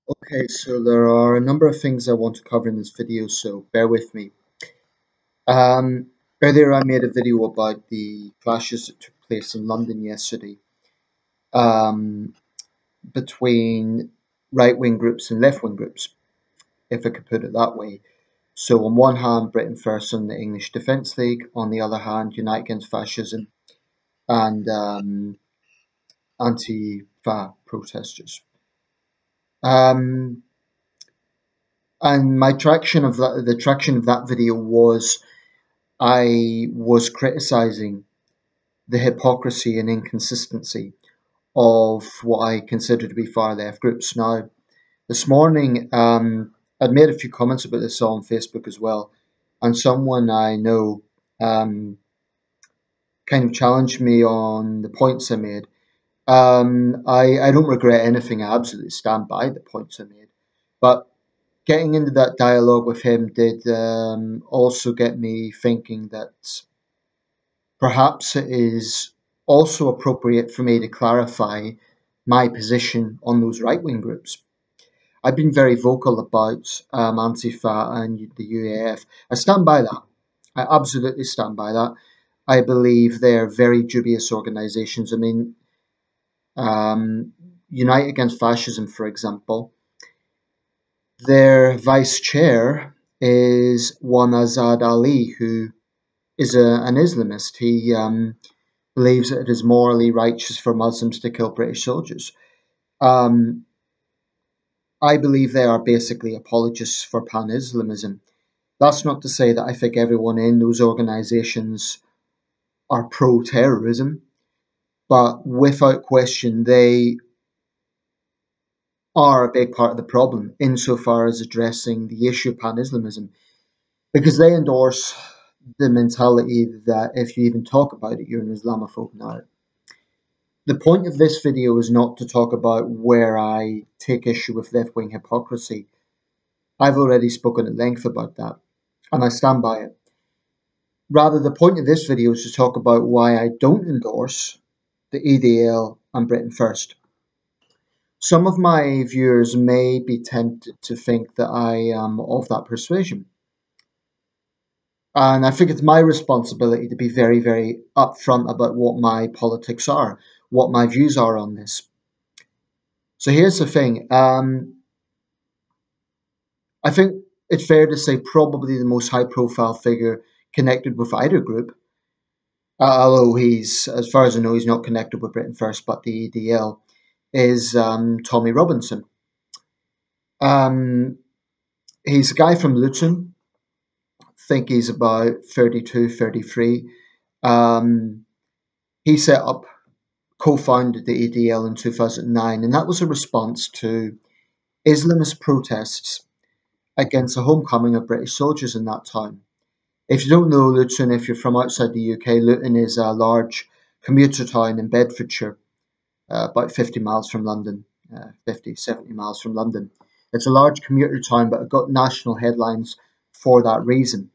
Okay, so there are a number of things I want to cover in this video, so bear with me. Um, Earlier I made a video about the clashes that took place in London yesterday um, between right-wing groups and left-wing groups, if I could put it that way. So on one hand, Britain First and the English Defence League, on the other hand, Unite Against Fascism and Antifa protesters. Um, and the traction of that video was I was criticizing the hypocrisy and inconsistency of what I consider to be far left groups. Now, this morning, I'd made a few comments about this on Facebook as well, and someone I know um, kind of challenged me on the points I made. I don't regret anything, I absolutely stand by the points I made. But getting into that dialogue with him did also get me thinking that perhaps it is also appropriate for me to clarify my position on those right wing groups. I've been very vocal about Antifa and the UAF. I stand by that. I absolutely stand by that. I believe they're very dubious organisations. I mean, um, Unite Against Fascism, for example, their vice chair is one Azad Ali, who is an Islamist. He believes that it is morally righteous for Muslims to kill British soldiers. Um, I believe they are basically apologists for Pan-Islamism. That's not to say that I think everyone in those organisations are pro-terrorism, but without question, they are a big part of the problem insofar as addressing the issue of Pan-Islamism, because they endorse the mentality that if you even talk about it, you're an Islamophobe now. The point of this video is not to talk about where I take issue with left-wing hypocrisy. I've already spoken at length about that, and I stand by it. Rather, the point of this video is to talk about why I don't endorse the EDL and Britain First. Some of my viewers may be tempted to think that I am of that persuasion. And I think it's my responsibility to be very, very upfront about what my politics are, what my views are on this. So here's the thing. I think it's fair to say probably the most high profile figure connected with either group, although he's, as far as I know, he's not connected with Britain First, but the EDL, is Tommy Robinson. Um, he's a guy from Luton. I think he's about 32, 33. Um, he set up, co-founded the EDL in 2009, and that was a response to Islamist protests against the homecoming of British soldiers in that town. If you don't know Luton, if you're from outside the UK, Luton is a large commuter town in Bedfordshire, about 50 miles from London, 50, 70 miles from London. It's a large commuter town, but it got national headlines for that reason.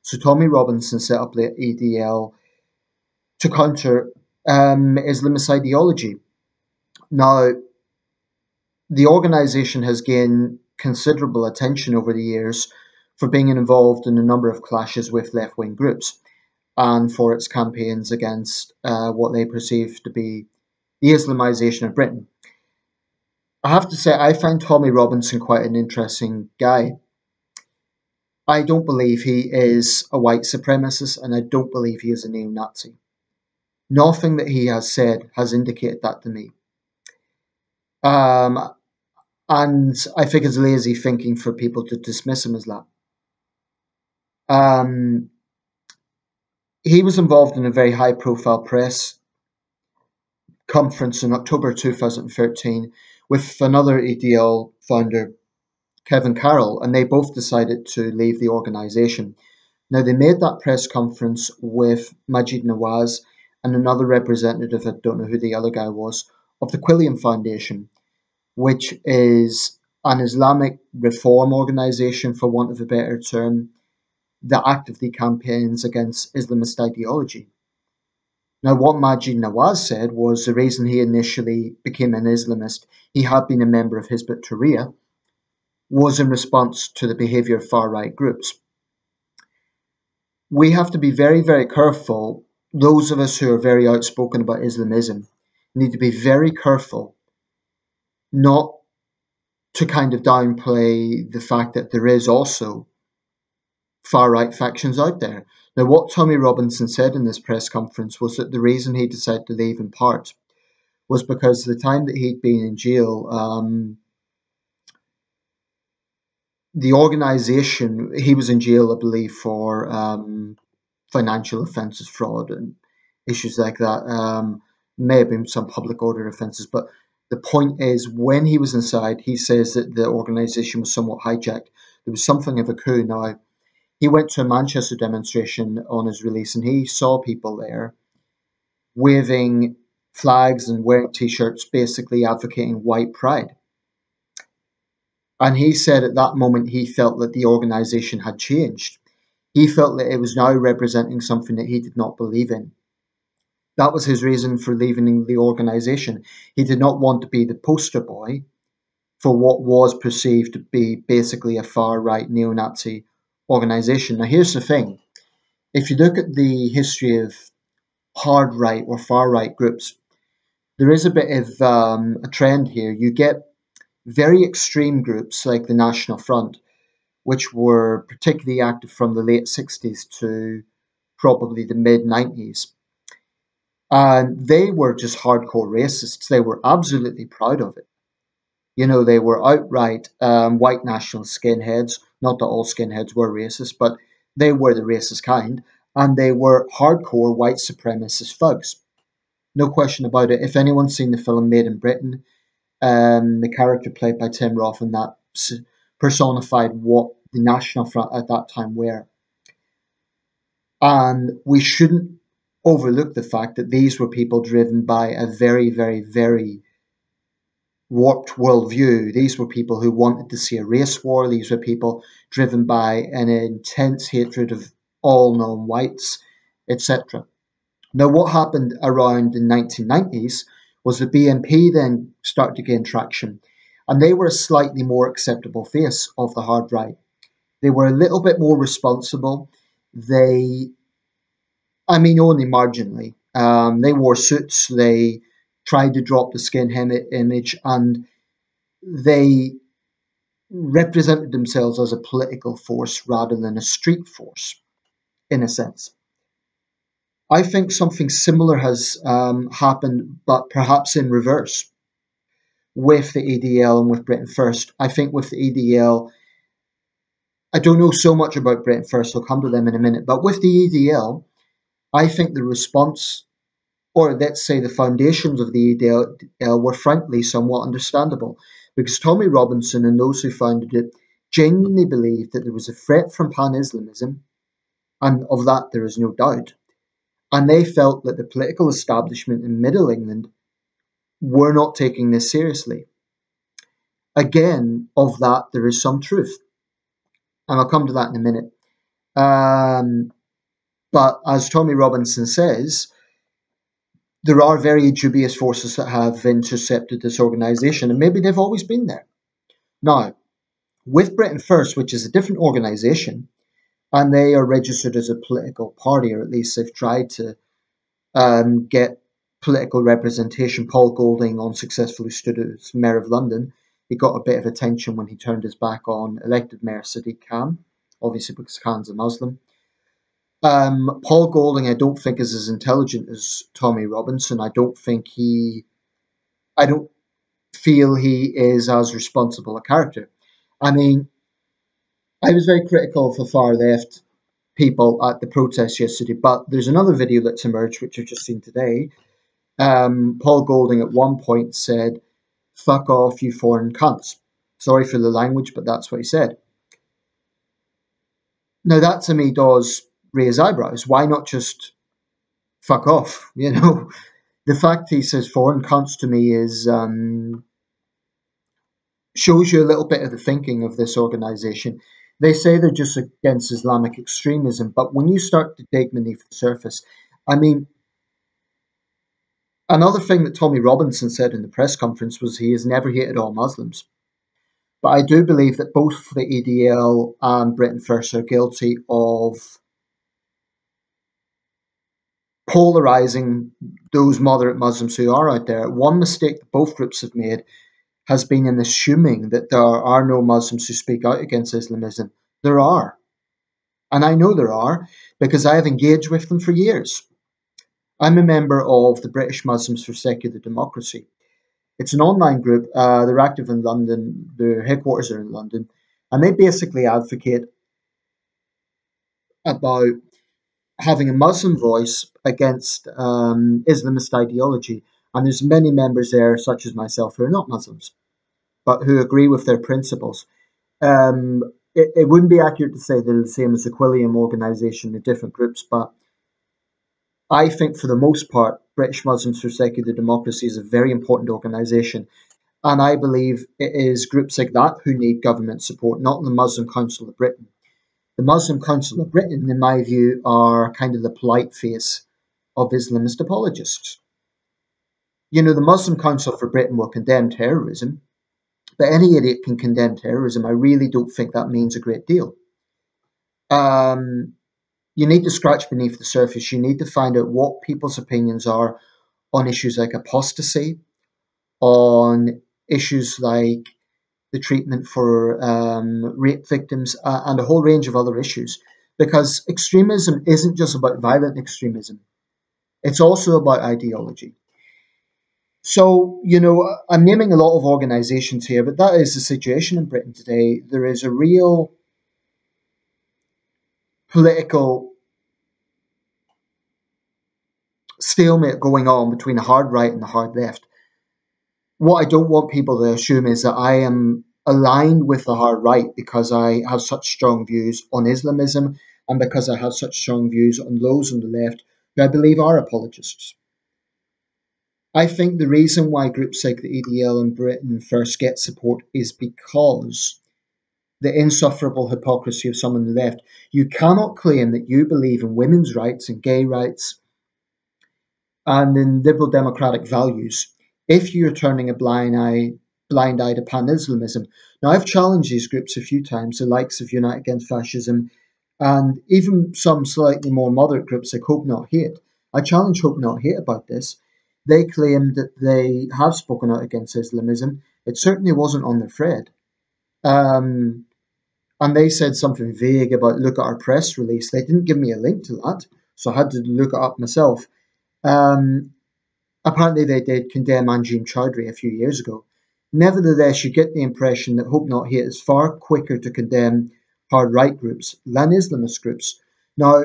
So Tommy Robinson set up the EDL to counter Islamist ideology. Now, the organisation has gained considerable attention over the years for being involved in a number of clashes with left-wing groups and for its campaigns against what they perceive to be the Islamisation of Britain. I have to say, I find Tommy Robinson quite an interesting guy. I don't believe he is a white supremacist, and I don't believe he is a neo-Nazi. Nothing that he has said has indicated that to me. Um, and I think it's lazy thinking for people to dismiss him as that. Um, he was involved in a very high-profile press conference in October 2013 with another EDL founder, Kevin Carroll, and they both decided to leave the organisation. Now, they made that press conference with Majid Nawaz and another representative, I don't know who the other guy was, of the Quilliam Foundation, which is an Islamic reform organisation, for want of a better term, that actively campaigns against Islamist ideology. Now, what Majid Nawaz said was the reason he initially became an Islamist, he had been a member of Hizb ut-Tahrir, was in response to the behaviour of far-right groups. We have to be very, very careful. Those of us who are very outspoken about Islamism need to be very careful not to kind of downplay the fact that there is also far-right factions out there. Now, what Tommy Robinson said in this press conference was that the reason he decided to leave in part was because the time that he'd been in jail, the organisation, he was in jail, I believe, for financial offences, fraud and issues like that. May have been some public order offences, but the point is, when he was inside, he says that the organisation was somewhat hijacked. There was something of a coup. Now, he went to a Manchester demonstration on his release, and he saw people there waving flags and wearing t-shirts, basically advocating white pride. And he said at that moment he felt that the organisation had changed. He felt that it was now representing something that he did not believe in. That was his reason for leaving the organisation. He did not want to be the poster boy for what was perceived to be basically a far-right neo-Nazi organisation. Now, here's the thing. If you look at the history of hard right or far right groups, there is a bit of a trend here. You get very extreme groups like the National Front, which were particularly active from the late 60s to probably the mid 90s. And they were just hardcore racists. They were absolutely proud of it. You know, they were outright white national skinheads. Not that all skinheads were racist, but they were the racist kind. And they were hardcore white supremacist thugs. No question about it. If anyone's seen the film Made in Britain, the character played by Tim Roth and that personified what the National Front at that time were. And we shouldn't overlook the fact that these were people driven by a very, very, very warped worldview. These were people who wanted to see a race war. These were people driven by an intense hatred of all non-whites, etc. Now, what happened around the 1990s was the BNP then started to gain traction, and they were a slightly more acceptable face of the hard right. They were a little bit more responsible. Only marginally. They wore suits. They tried to drop the skin image, and they represented themselves as a political force rather than a street force, in a sense. I think something similar has happened, but perhaps in reverse, with the EDL and with Britain First. I think with the EDL, I don't know so much about Britain First, I'll come to them in a minute, but with the EDL, I think the response, or let's say the foundations of the EDL, were frankly somewhat understandable, because Tommy Robinson and those who founded it genuinely believed that there was a threat from Pan-Islamism, and of that there is no doubt. And they felt that the political establishment in Middle England were not taking this seriously. Again, of that there is some truth. And I'll come to that in a minute. But as Tommy Robinson says, there are very dubious forces that have intercepted this organisation, and maybe they've always been there. Now, with Britain First, which is a different organisation, and they are registered as a political party, or at least they've tried to get political representation. Paul Golding unsuccessfully stood as Mayor of London. He got a bit of attention when he turned his back on elected Mayor Sadiq Khan, obviously because Khan's a Muslim. Paul Golding, I don't think, is as intelligent as Tommy Robinson. I don't feel he is as responsible a character. I mean, I was very critical of the far left people at the protest yesterday, but there's another video that's emerged, which I've just seen today. Paul Golding at one point said, "Fuck off, you foreign cunts." Sorry for the language, but that's what he said. Now that to me does raise eyebrows. Why not just fuck off? You know, the fact he says foreign cunts to me is shows you a little bit of the thinking of this organisation. They say they're just against Islamic extremism, but when you start to dig beneath the surface, I mean, another thing that Tommy Robinson said in the press conference was he has never hated all Muslims. But I do believe that both the EDL and Britain First are guilty of polarising those moderate Muslims who are out there. One mistake that both groups have made has been in assuming that there are no Muslims who speak out against Islamism. There are. And I know there are because I have engaged with them for years. I'm a member of the British Muslims for Secular Democracy. It's an online group. They're active in London. Their headquarters are in London. And they basically advocate about having a Muslim voice against Islamist ideology. And there's many members there, such as myself, who are not Muslims, but who agree with their principles. It wouldn't be accurate to say they're the same as the Quilliam organisation, the different groups, but I think for the most part, British Muslims for Secular Democracy is a very important organisation. And I believe it is groups like that who need government support, not the Muslim Council of Britain. The Muslim Council of Britain, in my view, are kind of the polite face of Islamist apologists. You know, the Muslim Council for Britain will condemn terrorism, but any idiot can condemn terrorism. I really don't think that means a great deal. You need to scratch beneath the surface. You need to find out what people's opinions are on issues like apostasy, on issues like the treatment for rape victims, and a whole range of other issues. Because extremism isn't just about violent extremism, it's also about ideology. So, you know, I'm naming a lot of organisations here, but that is the situation in Britain today. There is a real political stalemate going on between the hard right and the hard left. What I don't want people to assume is that I am aligned with the hard right because I have such strong views on Islamism and because I have such strong views on those on the left who I believe are apologists. I think the reason why groups like the EDL and Britain First get support is because the insufferable hypocrisy of some on the left. You cannot claim that you believe in women's rights and gay rights and in liberal democratic values if you're turning a blind eye to Pan-Islamism. Now, I've challenged these groups a few times, the likes of Unite Against Fascism, and even some slightly more moderate groups like Hope Not Hate. I challenge Hope Not Hate about this. They claim that they have spoken out against Islamism. It certainly wasn't on their thread. And they said something vague about look at our press release. They didn't give me a link to that, so I had to look it up myself. Apparently, they did condemn Anjum Chowdhury a few years ago. Nevertheless, you get the impression that Hope Not Hate is far quicker to condemn hard right groups than Islamist groups. Now,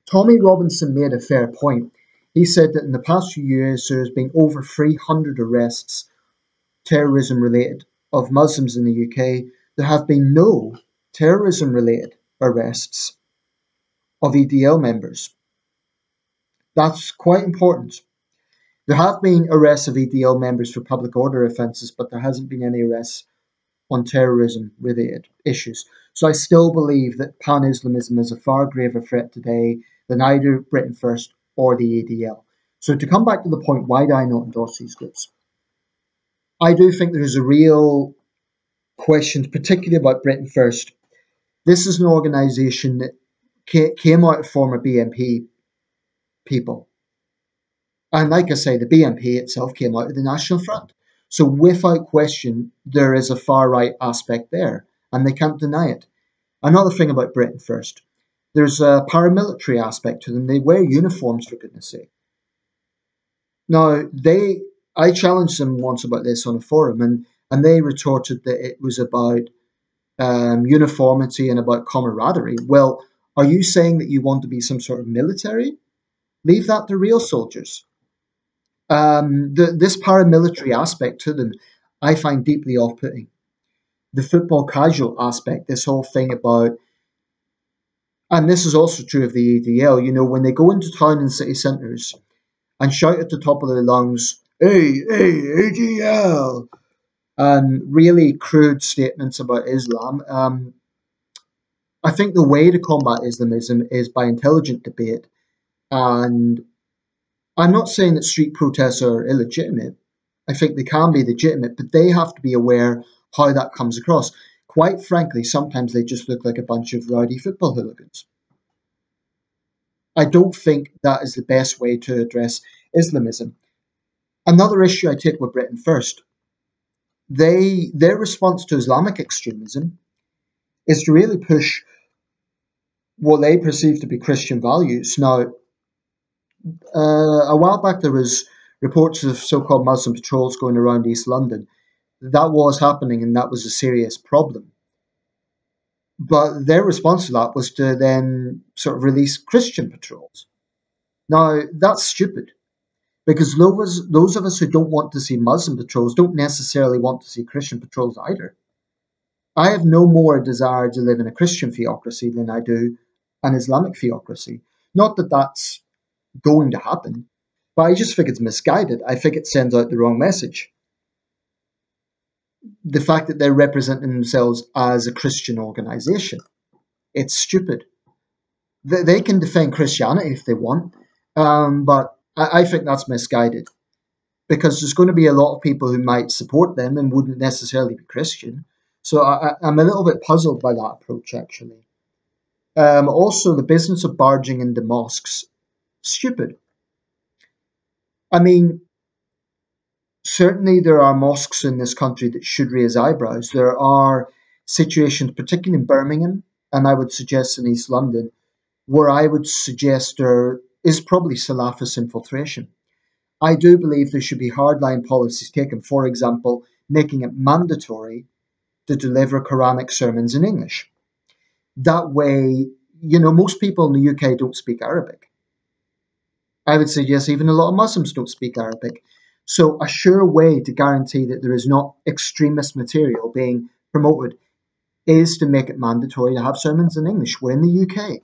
Tommy Robinson made a fair point. He said that in the past few years, there has been over 300 arrests, terrorism related, of Muslims in the UK. There have been no terrorism related arrests of EDL members. That's quite important. There have been arrests of EDL members for public order offences, but there hasn't been any arrests on terrorism-related issues. So I still believe that Pan-Islamism is a far graver threat today than either Britain First or the EDL. So to come back to the point, why do I not endorse these groups? I do think there is a real question, particularly about Britain First. This is an organisation that came out of former BNP people. And like I say, the BNP itself came out of the National Front. So without question, there is a far right aspect there, and they can't deny it. Another thing about Britain First, there's a paramilitary aspect to them. They wear uniforms, for goodness sake. Now, I challenged them once about this on a forum, and they retorted that it was about uniformity and about camaraderie. Well, are you saying that you want to be some sort of military? Leave that to real soldiers. This paramilitary aspect to them, I find deeply off-putting. The football casual aspect, this whole thing about, and this is also true of the EDL, you know, when they go into town and city centres and shout at the top of their lungs, hey, EDL, and really crude statements about Islam, I think the way to combat Islamism is by intelligent debate. And I'm not saying that street protests are illegitimate. I think they can be legitimate, but they have to be aware how that comes across. Quite frankly, sometimes they just look like a bunch of rowdy football hooligans. I don't think that is the best way to address Islamism. Another issue I take with Britain First, their response to Islamic extremism is to really push what they perceive to be Christian values. Now, a while back there was reports of so-called Muslim patrols going around East London. That was happening, and that was a serious problem. But their response to that was to then sort of release Christian patrols. Now, that's stupid because those of us who don't want to see Muslim patrols don't necessarily want to see Christian patrols either. I have no more desire to live in a Christian theocracy than I do an Islamic theocracy. Not that that's going to happen, but I just think it's misguided. I think it sends out the wrong message. The fact that they're representing themselves as a Christian organization, it's stupid. They can defend Christianity if they want, but I think that's misguided because there's going to be a lot of people who might support them and wouldn't necessarily be Christian. So I'm a little bit puzzled by that approach, actually. Also, the business of barging into mosques, stupid. I mean, certainly there are mosques in this country that should raise eyebrows. There are situations, particularly in Birmingham, and I would suggest in East London, where I would suggest there is probably Salafist infiltration. I do believe there should be hardline policies taken, for example, making it mandatory to deliver Quranic sermons in English. That way, most people in the UK don't speak Arabic. I would suggest even a lot of Muslims don't speak Arabic. So a sure way to guarantee that there is not extremist material being promoted is to make it mandatory to have sermons in English. We're in the UK.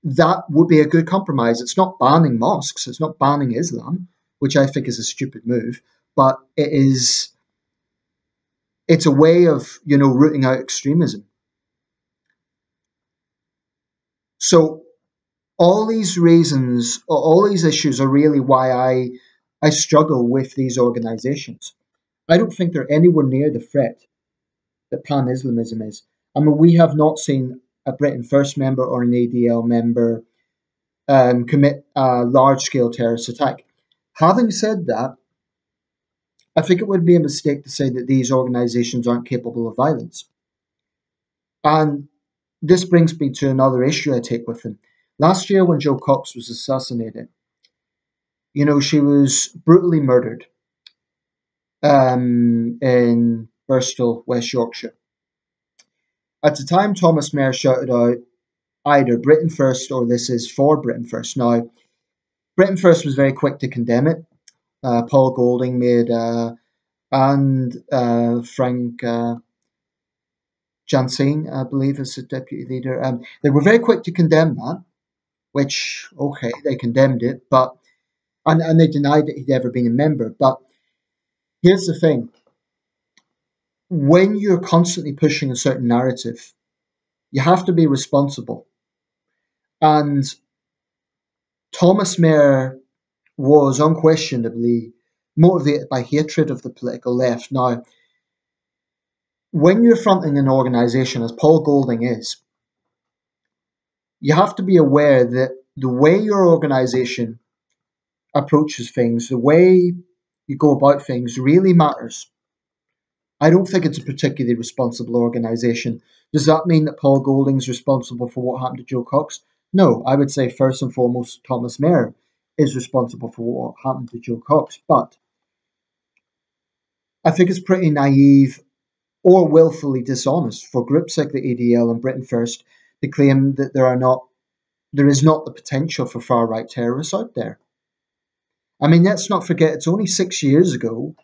That would be a good compromise. It's not banning mosques, it's not banning Islam, which I think is a stupid move, but it's a way of, rooting out extremism. So all these reasons, all these issues are really why I struggle with these organizations. I don't think they're anywhere near the threat that Pan-Islamism is. I mean, we have not seen a Britain First member or an EDL member commit a large-scale terrorist attack. Having said that, I think it would be a mistake to say that these organizations aren't capable of violence. And this brings me to another issue I take with them. Last year, when Jo Cox was assassinated, she was brutally murdered in Bristol, West Yorkshire. At the time, Thomas Mayer shouted out either Britain First or this is for Britain First. Now, Britain First was very quick to condemn it. Paul Golding made and Frank Janssen, I believe, is the deputy leader. They were very quick to condemn that, which, okay, they condemned it, but and they denied that he'd ever been a member. But here's the thing. When you're constantly pushing a certain narrative, you have to be responsible. And Thomas Mayer was unquestionably motivated by hatred of the political left. Now, when you're fronting an organisation, as Paul Golding is, you have to be aware that the way your organisation approaches things, the way you go about things really matters. I don't think it's a particularly responsible organisation. Does that mean that Paul Golding's responsible for what happened to Jo Cox? No, I would say first and foremost Thomas Mayer is responsible for what happened to Jo Cox. But I think it's pretty naive or willfully dishonest for groups like the EDL and Britain First to claim that there is not the potential for far-right terrorists out there. I mean, let's not forget, it's only 6 years ago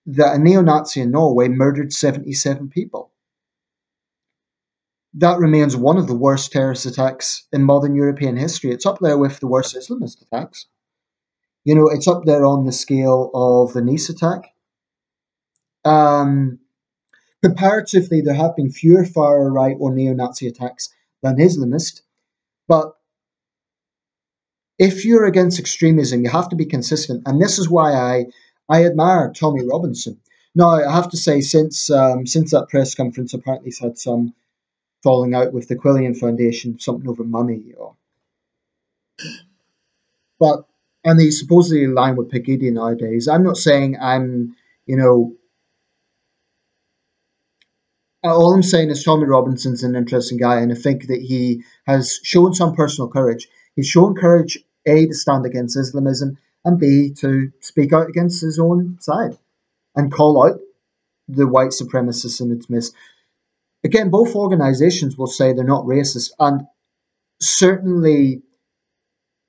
that a neo-Nazi in Norway murdered 77 people. That remains one of the worst terrorist attacks in modern European history. It's up there with the worst Islamist attacks. It's up there on the scale of the Nice attack. Comparatively, there have been fewer far-right or neo-Nazi attacks than Islamist, but if you're against extremism, you have to be consistent. And this is why I admire Tommy Robinson. No, I have to say, since that press conference, apparently he's had some falling out with the Quillian Foundation, something over money. But and he's supposedly aligned with Pegidi nowadays. I'm not saying you know, all I'm saying is Tommy Robinson's an interesting guy, and I think that he has shown some personal courage. He's shown courage, A, to stand against Islamism, and B, to speak out against his own side and call out the white supremacists in its midst. Again, both organizations will say they're not racist, and certainly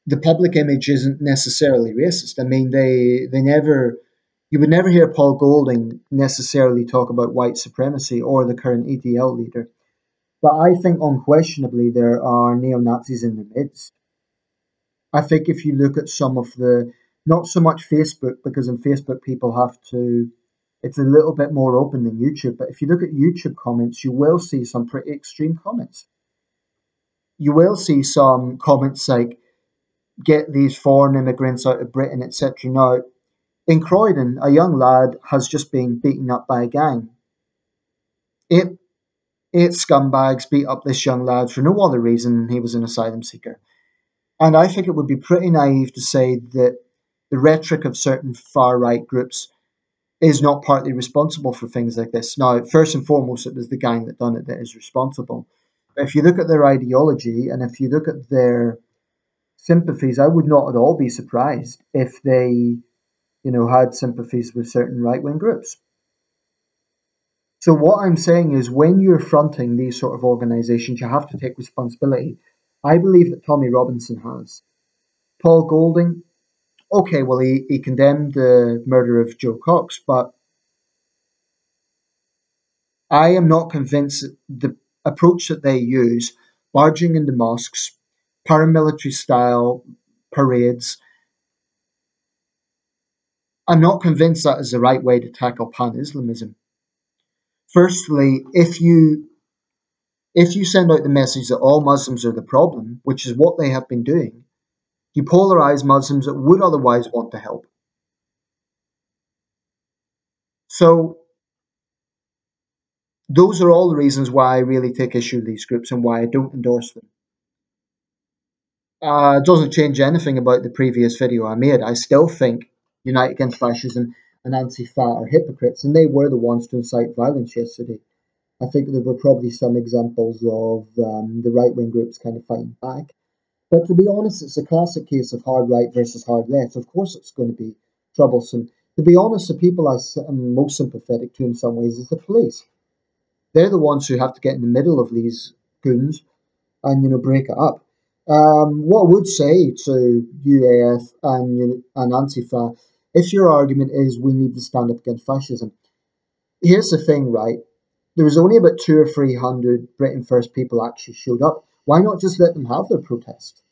the public image isn't necessarily racist. I mean, they never, you would never hear Paul Golding necessarily talk about white supremacy or the current EDL leader. But I think unquestionably there are neo Nazis in the midst. I think if you look at some of the, not so much Facebook, because in Facebook people have to, it's a little bit more open than YouTube, but if you look at YouTube comments, you will see some pretty extreme comments. You will see some comments like, get these foreign immigrants out of Britain, etc. Now, in Croydon, a young lad has just been beaten up by a gang. Eight, eight scumbags beat up this young lad for no other reason than he was an asylum seeker. And I think it would be pretty naive to say that the rhetoric of certain far right groups is not partly responsible for things like this. Now, first and foremost, it was the gang that done it that is responsible. But if you look at their ideology and if you look at their sympathies, I would not at all be surprised if they, had sympathies with certain right wing groups. So what I'm saying is when you're fronting these sort of organizations, you have to take responsibility. I believe that Tommy Robinson has. Paul Golding, okay, well, he condemned the murder of Joe Cox, but I am not convinced that the approach that they use, barging into mosques, paramilitary style parades, I'm not convinced that is the right way to tackle Pan-Islamism. Firstly, if you send out the message that all Muslims are the problem, which is what they have been doing, you polarize Muslims that would otherwise want to help. So those are all the reasons why I really take issue with these groups and why I don't endorse them. It doesn't change anything about the previous video I made. I still think Unite Against Fascism and Antifa are hypocrites, and they were the ones to incite violence yesterday. I think there were probably some examples of the right-wing groups kind of fighting back. But to be honest, it's a classic case of hard right versus hard left. Of course it's going to be troublesome. To be honest, the people I'm most sympathetic to in some ways is the police. They're the ones who have to get in the middle of these goons and break it up. What I would say to UAF and Antifa, if your argument is we need to stand up against fascism, here's the thing, right? There was only about 200 or 300 Britain First people actually showed up. Why not just let them have their protest?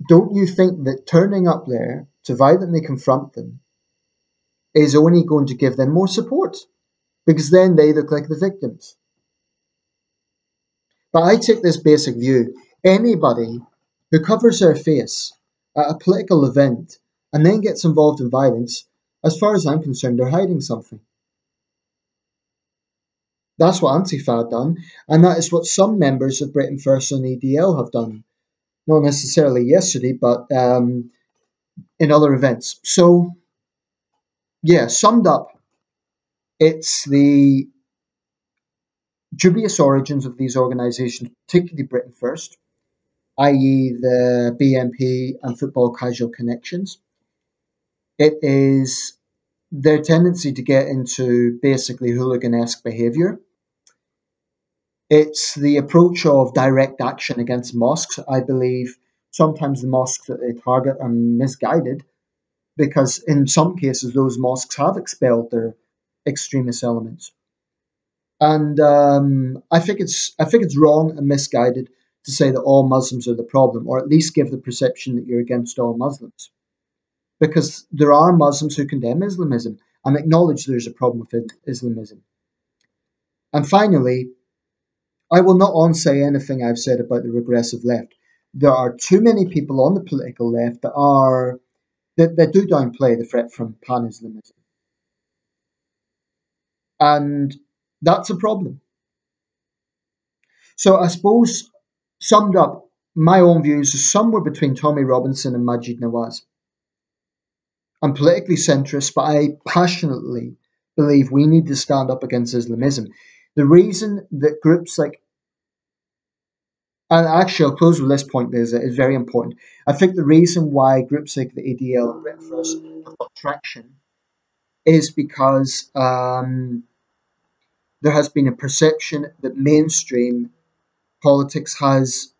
Don't you think that turning up there to violently confront them is only going to give them more support? Because then they look like the victims. But I take this basic view. Anybody who covers their face at a political event and then gets involved in violence, as far as I'm concerned, they're hiding something. That's what Antifa have done, and that is what some members of Britain First and EDL have done. Not necessarily yesterday, but in other events. So, yeah, summed up, it's the dubious origins of these organisations, particularly Britain First, i.e., the BNP and football casual connections. It is their tendency to get into basically hooligan-esque behaviour. It's the approach of direct action against mosques. I believe sometimes the mosques that they target are misguided because in some cases those mosques have expelled their extremist elements. And I think it's wrong and misguided to say that all Muslims are the problem, or at least give the perception that you're against all Muslims, because there are Muslims who condemn Islamism and acknowledge there's a problem with Islamism. And finally, I will not unsay anything I've said about the regressive left. There are too many people on the political left that do downplay the threat from Pan-Islamism. And that's a problem. So I suppose, summed up, my own views are somewhere between Tommy Robinson and Majid Nawaz. I'm politically centrist, but I passionately believe we need to stand up against Islamism. The reason that groups like, and actually I'll close with this point because it is very important. I think the reason why groups like the EDL and Britain First have got traction is because there has been a perception that mainstream politics has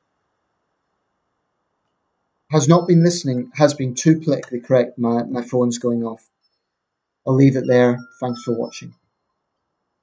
not been listening, has been too politically correct. My phone's going off. I'll leave it there. Thanks for watching.